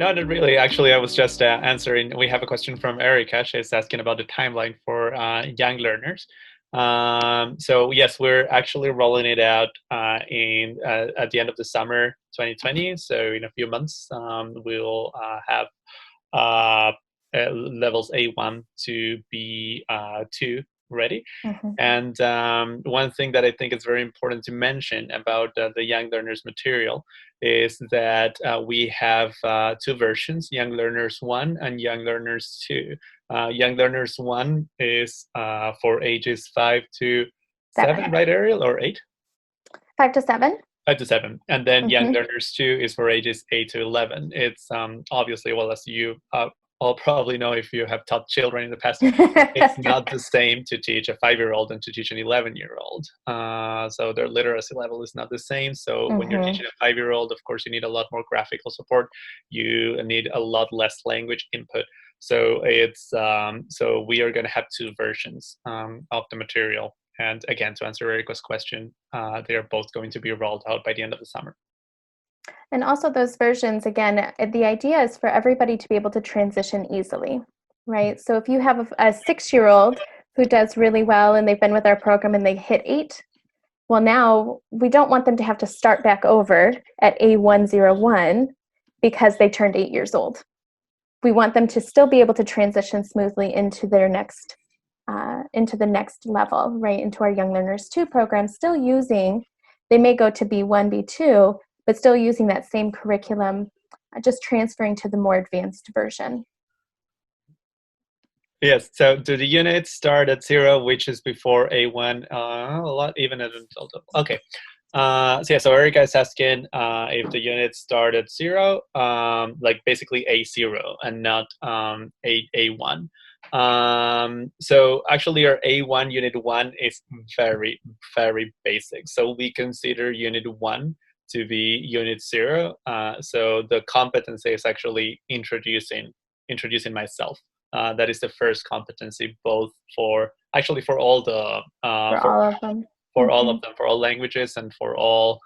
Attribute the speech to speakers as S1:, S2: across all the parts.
S1: No, not really. Actually, I was just answering. We have a question from Erica. She's asking about the timeline for young learners. So yes, we're actually rolling it out in at the end of the summer 2020. So in a few months, we'll have uh, levels A1 to B2 ready. And one thing that I think is very important to mention about the Young Learners material is that we have two versions, Young Learners 1 and Young Learners 2. Young Learners 1 is for ages 5 to 7, right, Ariel, or 8?
S2: 5 to 7.
S1: 5 to 7. And then Young Learners 2 is for ages 8 to 11. It's obviously, well, as you all probably know if you have taught children in the past, it's not the same to teach a 5-year-old than to teach an 11-year-old. So their literacy level is not the same. So when you're teaching a 5-year-old, of course, you need a lot more graphical support. You need a lot less language input. So it's so we are going to have two versions of the material. And again, to answer Erica's question, they are both going to be rolled out by the end of the summer.
S2: And also those versions, again, the idea is for everybody to be able to transition easily, right? So if you have a 6-year-old who does really well and they've been with our program and they hit 8, well, now we don't want them to have to start back over at A101 because they turned 8 years old. We want them to still be able to transition smoothly into their next into the next level, right, into our Young Learners 2 program, still using, they may go to B1, B2, but still using that same curriculum, just transferring to the more advanced version.
S1: Yes, so do the units start at 0, which is before A1, a lot, even at adult level? Okay. So Erica is asking if the units start at 0, like basically A0 and not A1. So actually our A1 unit 1 is very, very basic. So we consider unit 1 to be unit 0. So the competency is actually introducing myself. That is the first competency, both for all the
S2: for all of them,
S1: for all languages and for all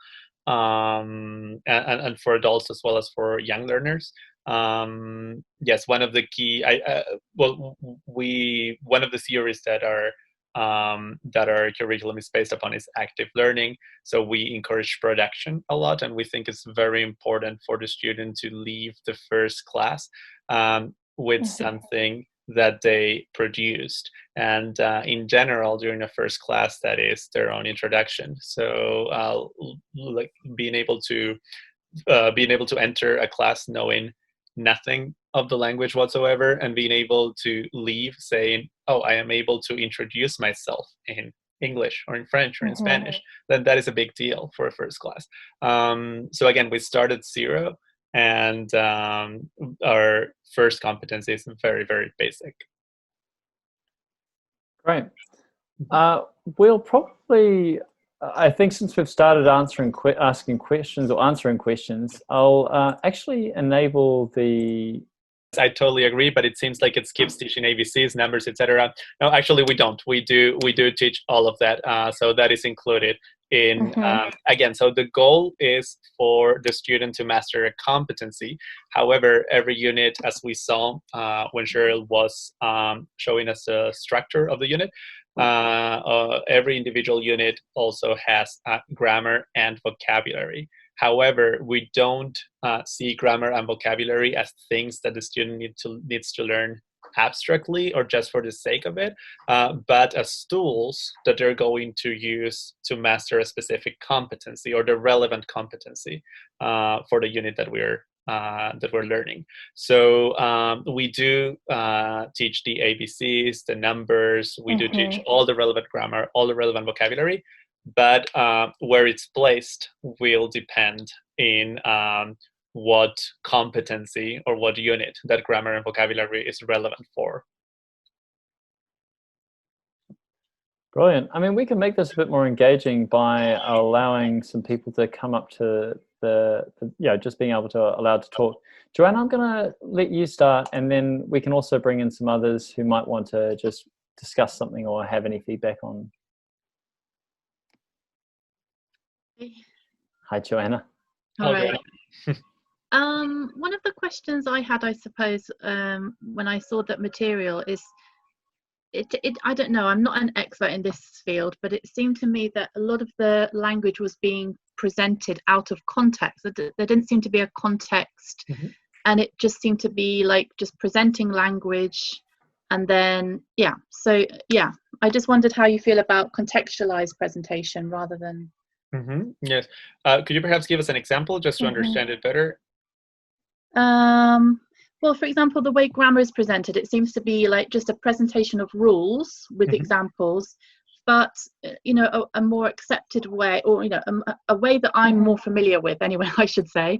S1: and for adults as well as for young learners. Yes, one of the key one of the theories that our curriculum is based upon is active learning. So we encourage production a lot, and we think it's very important for the student to leave the first class with something that they produced. And in general, during the first class, that is their own introduction. So like being able to enter a class knowing nothing of the language whatsoever and being able to leave saying, oh, I am able to introduce myself in English or in French or in Spanish, then that is a big deal for a first class. So again, we start at 0, and our first competency is very, very basic.
S3: Great. We'll probably, I think since we've started answering questions, I'll actually enable the...
S1: I totally agree, but it seems like it skips teaching ABCs, numbers, etc. No, actually we don't. We do teach all of that. So that is included in, again, so the goal is for the student to master a competency. However, every unit, as we saw when Cheryl was showing us the structure of the unit, every individual unit also has grammar and vocabulary. However, we don't see grammar and vocabulary as things that the student needs to learn abstractly or just for the sake of it, but as tools that they're going to use to master a specific competency or the relevant competency for the unit that we're learning. So we do teach the ABCs, the numbers, we do teach all the relevant grammar, all the relevant vocabulary, but where it's placed will depend in what competency or what unit that grammar and vocabulary is relevant for.
S3: Brilliant. I mean, we can make this a bit more engaging by allowing some people to come up to just being able to allowed to talk. Joanna, I'm going to let you start, and then we can also bring in some others who might want to just discuss something or have any feedback on. Hi, Joanna.
S4: All right. One of the questions I had, I suppose, when I saw that material is, I don't know, I'm not an expert in this field, but it seemed to me that a lot of the language was being presented out of context. There didn't seem to be a context, and it just seemed to be like just presenting language. And then, so I just wondered how you feel about contextualized presentation rather than...
S1: Yes. Could you perhaps give us an example just to understand it better?
S4: Well, for example, the way grammar is presented, it seems to be like just a presentation of rules with examples, but a more accepted way, or a way that I'm more familiar with anyway, I should say,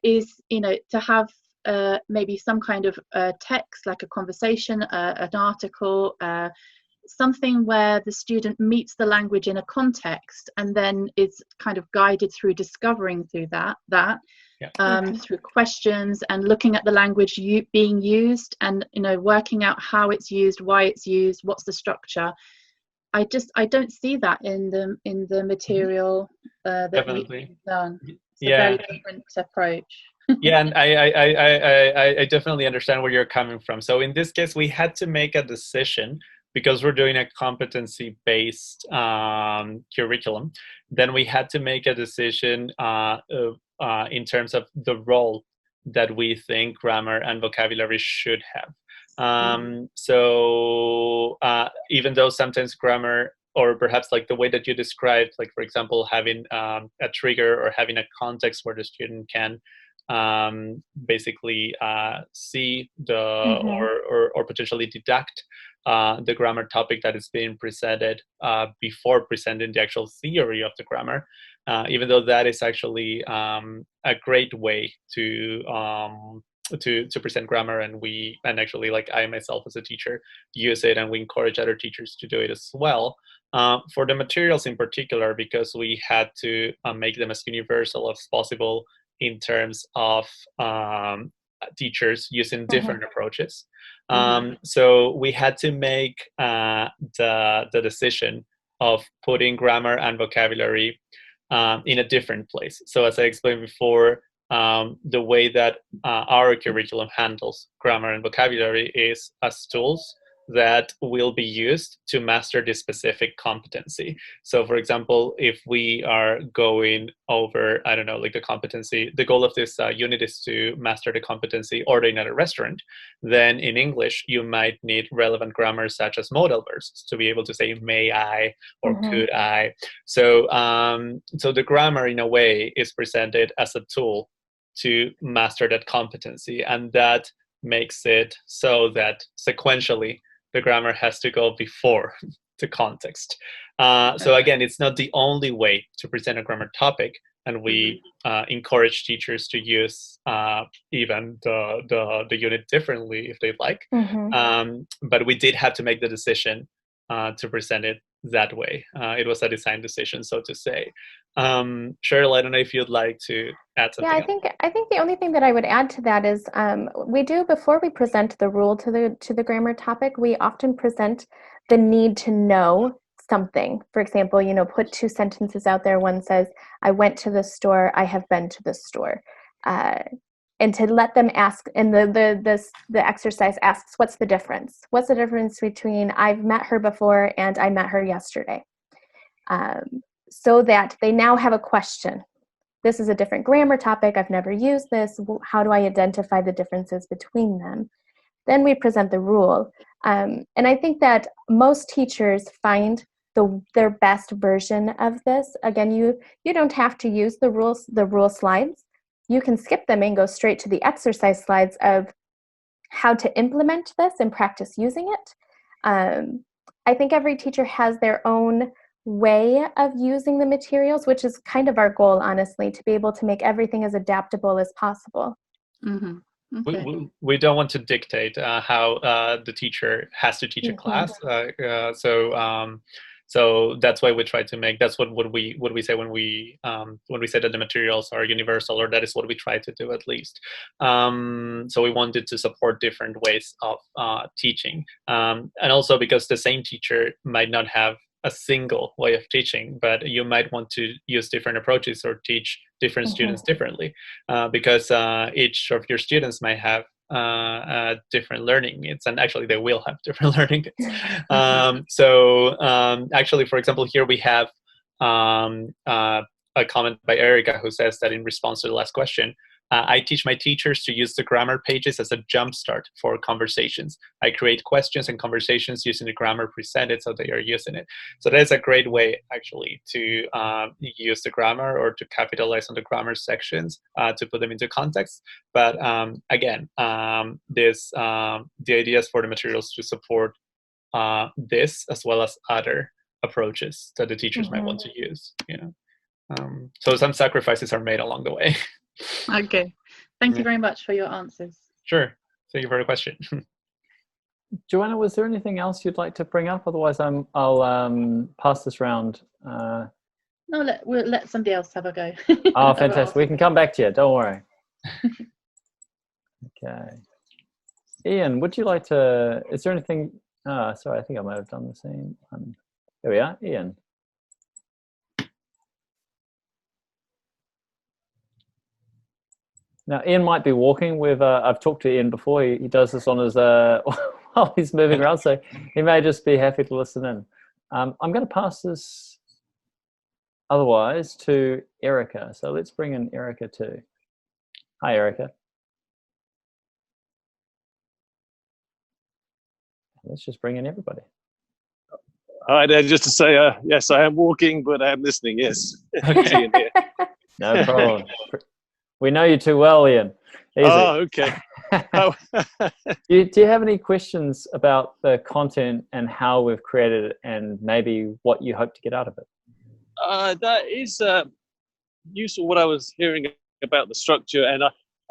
S4: is to have maybe some kind of text, like a conversation, an article, something where the student meets the language in a context and then is kind of guided through discovering through that through questions and looking at the language being used, and working out how it's used, why it's used, what's the structure. I don't see that in the material that we've done. It's a very different approach.
S1: And I definitely understand where you're coming from. So in this case, we had to make a decision because we're doing a competency-based curriculum. Then we had to make a decision in terms of the role that we think grammar and vocabulary should have. So even though sometimes grammar, or perhaps like the way that you described, like for example, having a trigger or having a context where the student can basically see or potentially deduct the grammar topic that is being presented before presenting the actual theory of the grammar, even though that is actually a great way to present grammar, and actually, like I myself as a teacher use it, and we encourage other teachers to do it as well. For the materials in particular, because we had to make them as universal as possible in terms of teachers using different approaches. So we had to make the decision of putting grammar and vocabulary in a different place. So as I explained before, the way that our curriculum handles grammar and vocabulary is as tools that will be used to master this specific competency. So for example, if we are going over, I don't know, like the competency, the goal of this unit is to master the competency ordering at a restaurant, then in English, you might need relevant grammar such as modal verbs to be able to say may I or could I. So, so the grammar in a way is presented as a tool to master that competency, and that makes it so that sequentially the grammar has to go before the context. So again, it's not the only way to present a grammar topic, and we encourage teachers to use even the unit differently if they'd like. But we did have to make the decision to present it that way. It was a design decision, so to say. Cheryl, I don't know if you'd like to add something.
S2: Yeah, I think the only thing that I would add to that is we do, before we present the rule to the grammar topic, we often present the need to know something. For example, put two sentences out there. One says, I went to the store, I have been to the store. And to let them ask, and the exercise asks, what's the difference? What's the difference between I've met her before and I met her yesterday? So that they now have a question. This is a different grammar topic. I've never used this. How do I identify the differences between them? Then we present the rule. And I think that most teachers find their best version of this. Again, you don't have to use the rule slides. You can skip them and go straight to the exercise slides of how to implement this and practice using it. I think every teacher has their own way of using the materials, which is kind of our goal, honestly, to be able to make everything as adaptable as possible.
S4: Okay.
S1: We don't want to dictate how the teacher has to teach a class. So that's why we try to make, that's what we say when we say that the materials are universal, or that is what we try to do at least. So we wanted to support different ways of teaching, and also because the same teacher might not have a single way of teaching, but you might want to use different approaches or teach different students differently, because each of your students might have different learning needs, and actually they will have different learning needs. Actually, for example, here we have a comment by Erica who says that in response to the last question, I teach my teachers to use the grammar pages as a jumpstart for conversations. I create questions and conversations using the grammar presented, so they are using it. So that is a great way, actually, to use the grammar or to capitalize on the grammar sections to put them into context. But again, the idea is for the materials to support this as well as other approaches that the teachers might want to use. So some sacrifices are made along the way.
S4: Okay, thank you very much for your answers.
S1: Sure, thank you for the question.
S3: Joanna, was there anything else you'd like to bring up? Otherwise, I'll pass this round.
S4: No, we'll let somebody else have a go.
S3: Oh, fantastic! We can come back to you. Don't worry. Okay, Ian, would you like to? Is there anything? Sorry, I think I might have done the same. There we are, Ian. Now, Ian might be walking. I've talked to Ian before. He does this on his while he's moving around, so he may just be happy to listen in. I'm going to pass this otherwise to Erica. So let's bring in Erica too. Hi, Erica. Let's just bring in everybody.
S5: Hi there, just to say, yes, I am walking, but I am listening, yes.
S1: Okay.
S3: No problem. We know you too well, Ian. Easy.
S5: Oh, okay.
S3: Do you have any questions about the content and how we've created it and maybe what you hope to get out of it?
S5: That is useful, what I was hearing about the structure, and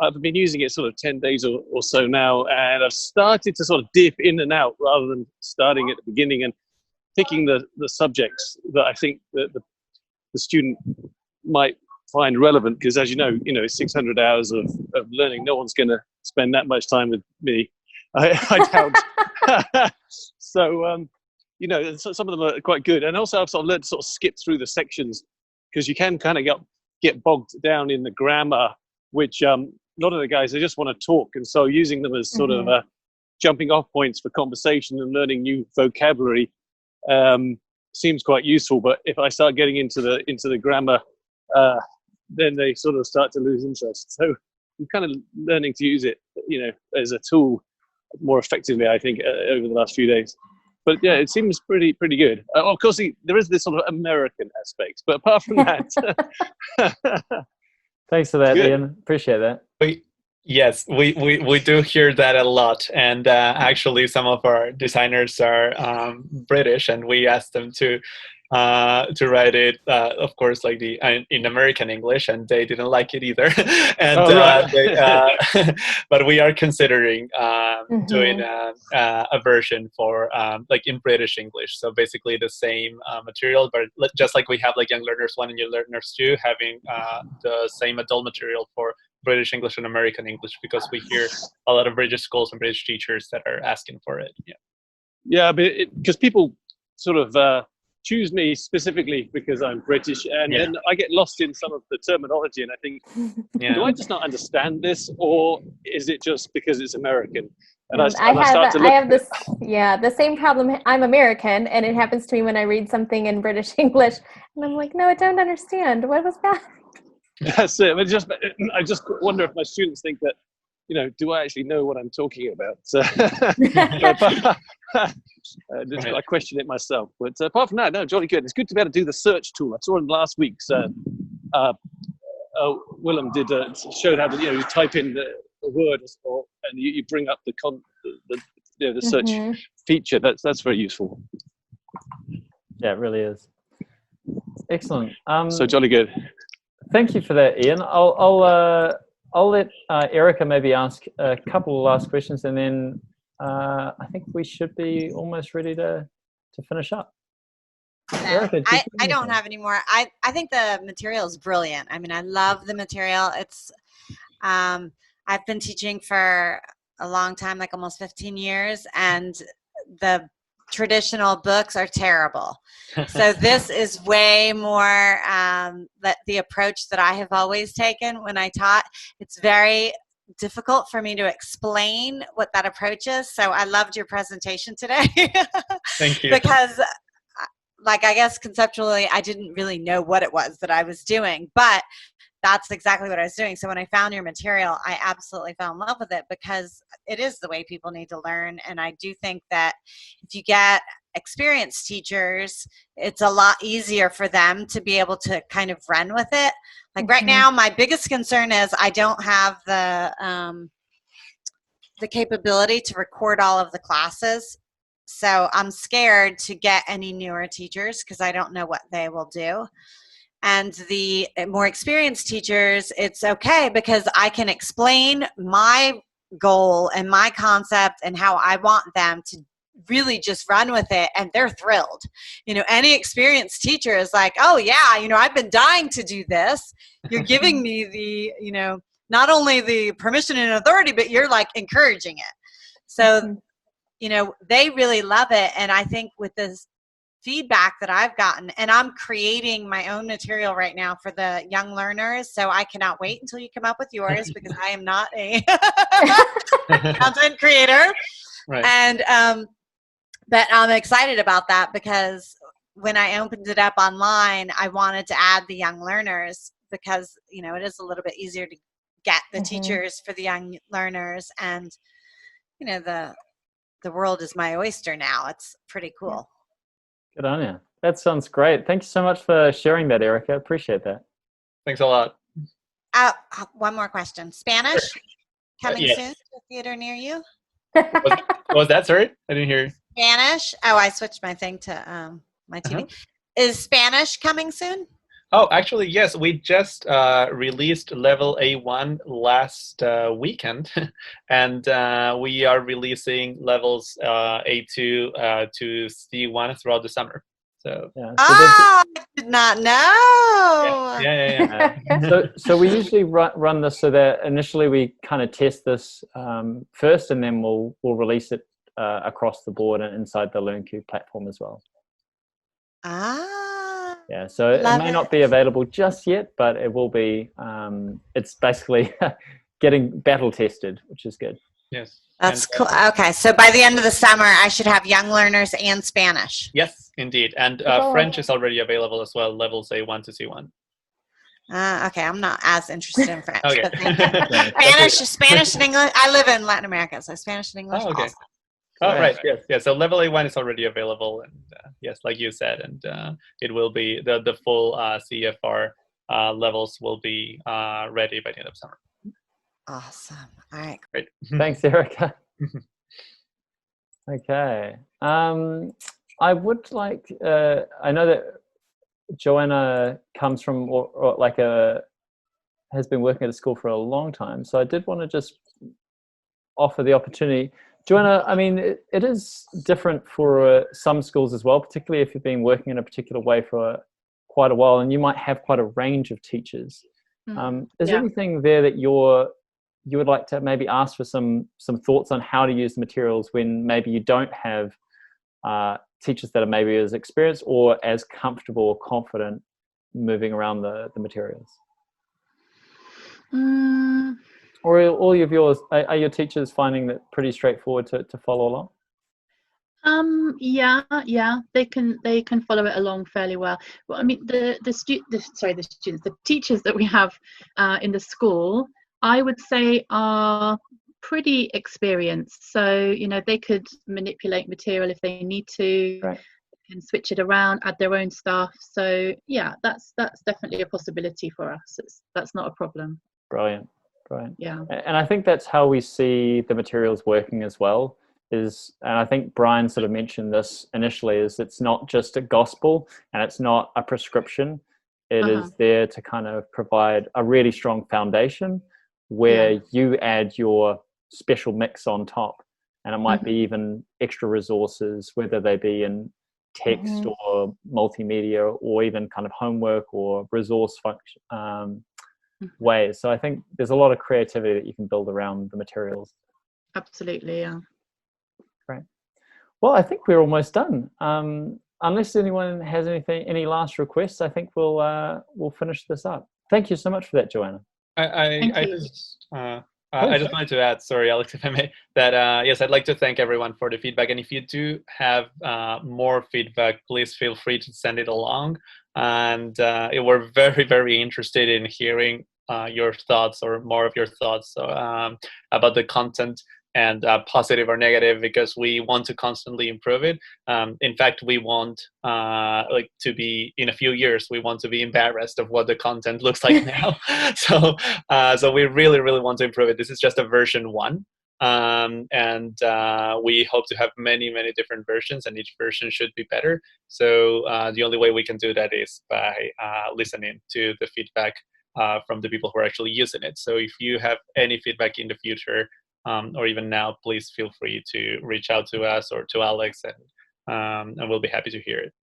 S5: I've been using it sort of 10 days or so now, and I've started to sort of dip in and out rather than starting at the beginning and picking the subjects that I think that the student might find relevant, because as you know, 600 hours of learning, no one's going to spend that much time with me. I doubt. So, some of them are quite good. And also I've sort of learned to sort of skip through the sections, because you can kind of get bogged down in the grammar, which a lot of the guys, they just want to talk. And so using them as sort of jumping off points for conversation and learning new vocabulary seems quite useful. But if I start getting into the grammar, then they sort of start to lose interest. So I'm kind of learning to use it, as a tool more effectively, I think, over the last few days. But yeah, it seems pretty good. Of course, there is this sort of American aspect, but apart from that,
S3: thanks for that, Ian. Appreciate that.
S1: Yes, we do hear that a lot, and actually, some of our designers are British, and we asked them to write it, of course, like in American English, and they didn't like it either. And but we are considering doing a version for like in British English. So basically the same material, but just like we have like Young Learners 1 and Young Learners 2, having the same adult material for British English and American English, because we hear a lot of British schools and British teachers that are asking for it.
S5: Yeah, but because people sort of choose me specifically because I'm British, and then I get lost in some of the terminology, and I think, do I just not understand this, or is it just because it's American? And I
S2: have the same problem. I'm American, and it happens to me when I read something in British English, and I'm like, no, I don't understand. What was that?
S5: That's it. I just wonder if my students think that, do I actually know what I'm talking about? So, I question it myself. But apart from that, no, jolly good. It's good to be able to do the search tool. I saw in last week's Willem showed how to you type in the word, and you bring up the search feature. That's very useful.
S3: Yeah, it really is. Excellent.
S5: So jolly good.
S3: Thank you for that, Ian. I'll let Erica maybe ask a couple of last questions, and then I think we should be almost ready to finish up. Erica,
S6: I don't have any more. I think the material is brilliant. I mean, I love the material. It's I've been teaching for a long time, like almost 15 years, and the traditional books are terrible. So this is way more the approach that I have always taken when I taught. It's very difficult for me to explain what that approach is. So I loved your presentation today.
S1: Thank you.
S6: Because like, I guess conceptually, I didn't really know what it was that I was doing, but that's exactly what I was doing. So when I found your material, I absolutely fell in love with it because it is the way people need to learn. And I do think that if you get experienced teachers, it's a lot easier for them to be able to kind of run with it. Like right now, my biggest concern is I don't have the capability to record all of the classes. So I'm scared to get any newer teachers because I don't know what they will do. And the more experienced teachers, it's okay because I can explain my goal and my concept and how I want them to really just run with it, and they're thrilled. You know, any experienced teacher is like, oh yeah, you know, I've been dying to do this. You're giving me the, you know, not only the permission and authority, but you're like encouraging it. So, you know, they really love it. And I think with this feedback that I've gotten, and I'm creating my own material right now for the young learners, so I cannot wait until you come up with yours because I am not a content creator.
S1: Right.
S6: And but I'm excited about that because when I opened it up online, I wanted to add the young learners because, you know, it is a little bit easier to get the teachers for the young learners, and you know, the world is my oyster now. It's pretty cool.
S3: Good on you. That sounds great. Thank you so much for sharing that, Erica. Appreciate that.
S1: Thanks a lot.
S6: One more question. Spanish coming
S1: yes.
S6: soon to a theater near you?
S1: What was that? Sorry, I didn't hear.
S6: Spanish? Oh, I switched my thing to my TV. Is Spanish coming soon?
S1: Oh, actually, yes. We just released level A1 last weekend, and we are releasing levels A2 to C1 throughout the summer. So,
S6: I did not know.
S1: Yeah.
S3: So we usually run this so that initially we kind of test this first, and then we'll release it across the board and inside the LearnCube platform as well. Yeah, so it may not be available just yet, but it will be. It's basically getting battle tested, which is good.
S1: Yes.
S6: That's cool. Okay, so by the end of the summer, I should have young learners and Spanish.
S1: Yes, indeed. And French is already available as well, levels A1 to C1.
S6: Okay, I'm not as interested in French.
S1: Okay.
S6: But Spanish and English. I live in Latin America, so Spanish and English.
S1: Oh, okay.
S6: Also.
S1: Oh, right. Yes. Yeah. So level A1 is already available, and yes, like you said, and it will be the full CFR levels will be ready by the end of summer.
S6: Awesome. All right.
S1: Great.
S3: Thanks, Erica. Okay. I would like. I know that Joanna comes from or like has been working at a school for a long time, so I did want to just offer the opportunity. Joanna, I mean, it is different for some schools as well, particularly if you've been working in a particular way for quite a while, and you might have quite a range of teachers. Is there anything there that you would like to maybe ask for some thoughts on how to use the materials when maybe you don't have teachers that are maybe as experienced or as comfortable or confident moving around the materials? Or all of yours, are your teachers finding that pretty straightforward to follow along?
S4: Yeah, they can follow it along fairly well. Well, I mean, the teachers that we have in the school, I would say are pretty experienced. So, you know, they could manipulate material if they need to.
S3: Right.
S4: And switch it around, add their own stuff. So yeah, that's definitely a possibility for us. That's not a problem.
S3: Brilliant.
S4: Yeah.
S3: And I think that's how we see the materials working as well. And I think Brian sort of mentioned this initially, is it's not just a gospel and it's not a prescription. It is there to kind of provide a really strong foundation where you add your special mix on top. And it might be even extra resources, whether they be in text or multimedia or even kind of homework or resource function ways. So I think there's a lot of creativity that you can build around the materials.
S4: Absolutely, yeah.
S3: Great. Well, I think we're almost done. Unless anyone has any last requests, I think we'll finish this up. Thank you so much for that, Joanna.
S1: I just wanted to add, sorry, Alex, if I may, that yes, I'd like to thank everyone for the feedback. And if you do have more feedback, please feel free to send it along. And we're very, very interested in hearing your thoughts, or more of your thoughts about the content, and positive or negative, because we want to constantly improve it. In fact, we want to be, in a few years, we want to be embarrassed of what the content looks like now. So we really, really want to improve it. This is just a version 1. And we hope to have many, many different versions, and each version should be better. So the only way we can do that is by listening to the feedback from the people who are actually using it. So if you have any feedback in the future, or even now, please feel free to reach out to us or to Alex, and we'll be happy to hear it.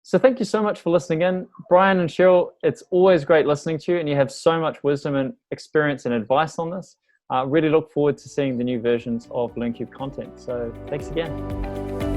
S3: So thank you so much for listening in. Brian and Cheryl, it's always great listening to you, and you have so much wisdom and experience and advice on this. Really look forward to seeing the new versions of LearnCube content. So thanks again.